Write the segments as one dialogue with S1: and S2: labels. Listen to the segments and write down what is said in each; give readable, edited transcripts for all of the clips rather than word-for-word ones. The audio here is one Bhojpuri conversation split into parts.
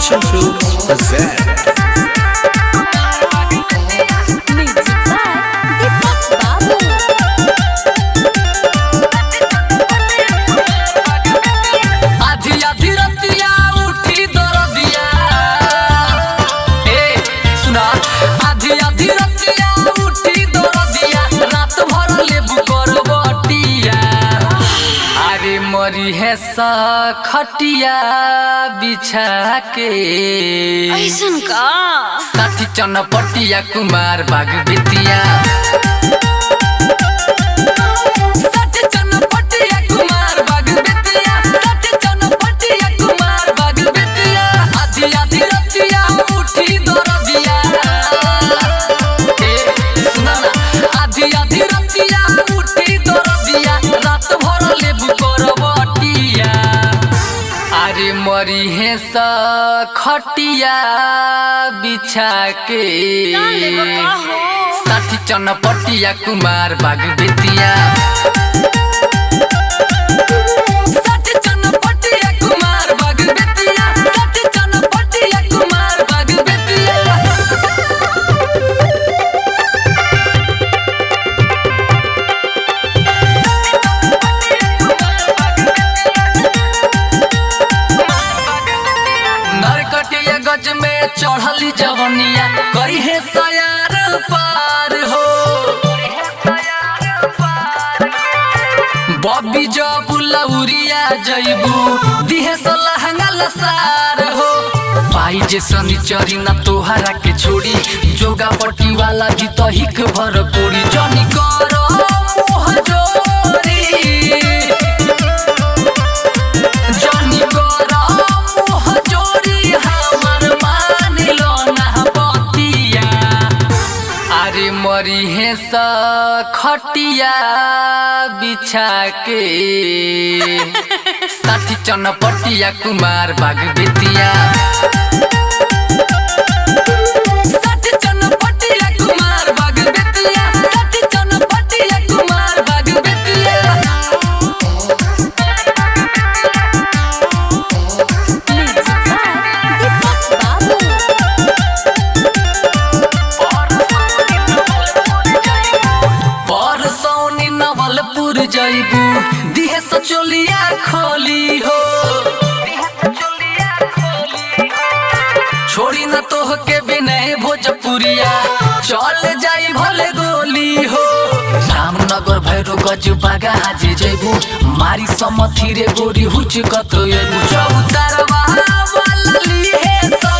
S1: Production to present.
S2: मरी है सा खटिया बिछा के
S3: ऐसन का
S2: साथी चनपटिया कुमार बाग बितिया साथी चनपटिया कुमार बाग बितिया साथी चनपटिया कुमार बाग बितिया आधी आधी रतिया उठी दरदिया सुना ना आधी आधी रतिया उठी दरदिया रात भर लेबू मरी है सा खटिया बिछा के साथी चनपटिया कुमार बाग बितिया साथी चनपटिया कुमार बाग बितिया साथी चनपटिया कुमार बाग बितिया गज में चढ़ली जवनिया करी है सयार पार हो बॉबी जब लौरिया जइबू दिहे सलहंगा लसार हो पाई जे सनीचरी ना तोहरा के छोड़ी जोगा पट्टी वाला भी तो हिक भर कोड़ी जनी करो मोह जोरी जनी करो मोह जोरी मरी है सा खटिया बिछा के साथी चनपटिया कुमार बाग बितिया साथी चनपटिया कुमार बाग बितिया साथी चनपटिया कुमार बाग बितिया जइबू दिहे सचोलिया खोली हो छोड़ी न तोह के बिनय भोजपुरिया चल जाई भले गोली हो रामनगर भैरो गज बागा हाजे जइबू मारी समथी रे गोरी हुच कतो एबू चौतारवा वाला लिहे सा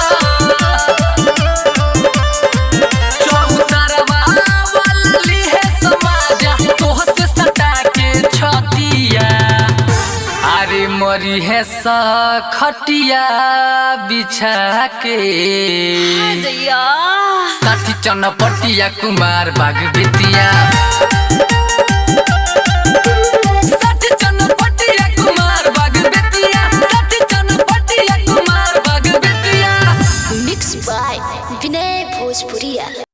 S2: चौतारवा वाला लिहे समाजा तोह से मरी है सा खटिया बिछा के साथी चनपटिया कुमार बाग बितिया